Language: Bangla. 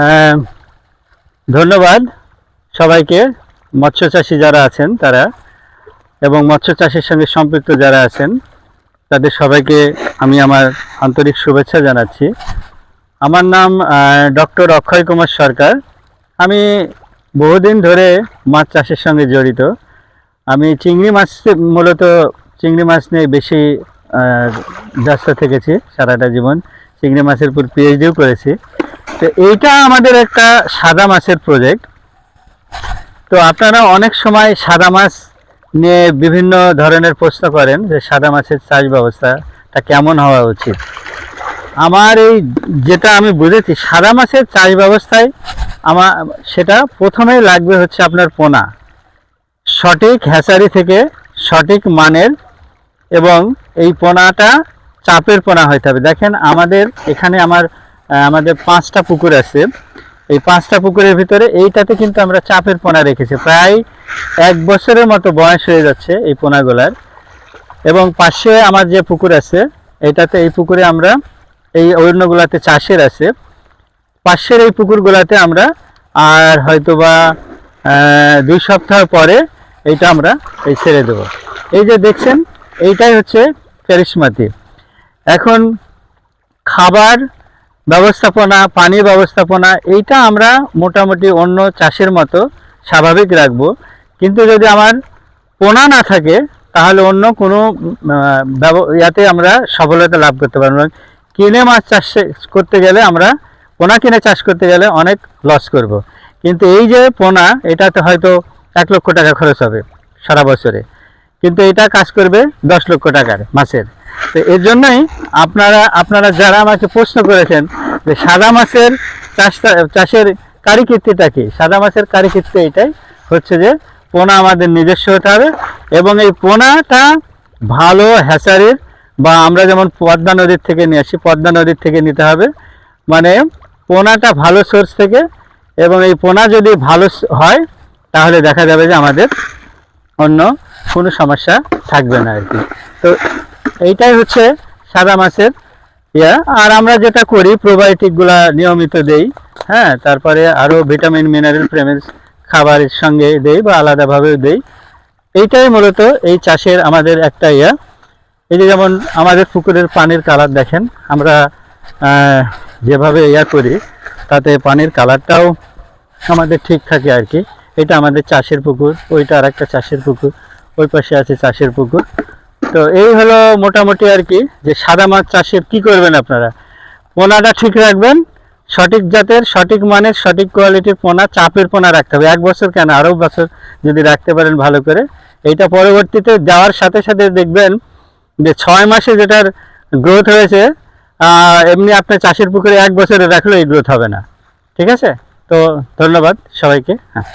আহ, ধন্যবাদ সবাইকে, মৎস্য চাষী যারা আছেন তারা এবং মৎস্য চাষের সঙ্গে সম্পৃক্ত যারা আছেন তাদের সবাইকে আমি আমার আন্তরিক শুভেচ্ছা জানাচ্ছি। আমার নাম ডক্টর অক্ষয় কুমার সরকার। আমি বহুদিন ধরে মাছ চাষের সঙ্গে জড়িত। আমি মূলত চিংড়ি মাছ নিয়ে বেশি ব্যস্ত থেকেছি সারাটা জীবন। চিংড়ি মাছের উপর পিএইচডিও করেছি। তো এইটা আমাদের একটা সাদা মাছের প্রজেক্ট। তো আপনারা অনেক সময় সাদা মাছ নিয়ে বিভিন্ন ধরনের প্রশ্ন করেন যে সাদা মাছের চাষ ব্যবস্থাটা কেমন হওয়া উচিত। আমার এই যেটা আমি বুঝেছি, সাদা মাছের চাষ ব্যবস্থায় সেটা প্রথমেই লাগবে হচ্ছে আপনার পোনা, সঠিক হ্যাচারি থেকে সঠিক মানের, এবং এই পোনাটা চাপের পোনা হইতে হবে। দেখেন আমাদের এখানে আমাদের 5টা পুকুর আছে। এই 5টা পুকুরের ভিতরে এইটাতে কিন্তু আমরা চাপের পোনা রেখেছি। প্রায় 1 বছরের মতো বয়স হয়ে যাচ্ছে এই পোনাগুলার। এবং পাশে আমার যে পুকুর আছে এই পুকুরে আমরা এই অন্যগুলাতে চাষের আছে। পাশের এই পুকুরগুলাতে আমরা আর হয়তোবা 2 সপ্তাহ পরে এইটা আমরা ছেড়ে দেব। এই যে দেখছেন এইটাই হচ্ছে ক্যারিশমাতি। এখন খাবার ব্যবস্থাপনা, পানি ব্যবস্থাপনা এইটা আমরা মোটামুটি অন্য চাষের মতো স্বাভাবিক রাখবো। কিন্তু যদি আমার পোনা না থাকে তাহলে অন্য কোনো ইয়াতে আমরা সফলতা লাভ করতে পারবো না। কিনে মাছ চাষ করতে গেলে আমরা পোনা কিনে চাষ করতে গেলে অনেক লস করব। কিন্তু এই যে পোনা, এটাতে হয়তো 1 লক্ষ টাকা খরচ হবে সারা বছরে, কিন্তু এটা কাজ করবে 10 লক্ষ টাকার মাছের। তো এর জন্যই আপনারা যারা আমাকে প্রশ্ন করেছেন যে সাদা মাছের চাষের কারিকীর্তিটা কি, সাদা মাছের কারিকীর্তি এটাই হচ্ছে যে পোনা আমাদের নিজস্ব হতে হবে, এবং এই পোনাটা ভালো হ্যাচারির, বা আমরা যেমন পদ্মা নদীর থেকে নিয়ে আসি, পদ্মা নদীর থেকে নিতে হবে। মানে পোনাটা ভালো সোর্স থেকে, এবং এই পোনা যদি ভালো হয় তাহলে দেখা যাবে যে আমাদের অন্য কোনো সমস্যা থাকবে না আর কি। তো এইটাই হচ্ছে সাদা মাছের ইয়া। আর আমরা যেটা করি, প্রোবায়োটিকগুলা নিয়মিত দেই, হ্যাঁ, তারপরে আরও ভিটামিন মিনারেল প্রেমিক্স খাবারের সঙ্গে দেই বা আলাদাভাবেও দেই। এইটাই মূলত এই চাষের আমাদের একটা ইয়া। এই যে যেমন আমাদের পুকুরের পানির কালার দেখেন, আমরা যেভাবে ইয়া করি তাতে পানির কালারটাও আমাদের ঠিক থাকে আর কি। এটা আমাদের চাষের পুকুর, ওইটা আর একটা চাষের পুকুর, ওই পাশে আছে চাষের পুকুর। তো এই হলো মোটামুটি আর কি, যে সাদা মাছ চাষের কি করবেন আপনারা, পোনাটা ঠিক রাখবেন, সঠিক জাতের, সঠিক মানের, সঠিক কোয়ালিটির পোনা, চাপের পোনা রাখতে হবে। 1 বছর কেন, আরও বছর যদি রাখতে পারেন ভালো করে। এইটা পরবর্তীতে দেওয়ার সাথে সাথে দেখবেন যে 6 মাসে যেটার গ্রোথ হয়েছে, এমনি আপনার চাষের পুকুরে 1 বছরে রাখলেও এই গ্রোথ হবে না। ঠিক আছে? তো ধন্যবাদ সবাইকে। হ্যাঁ।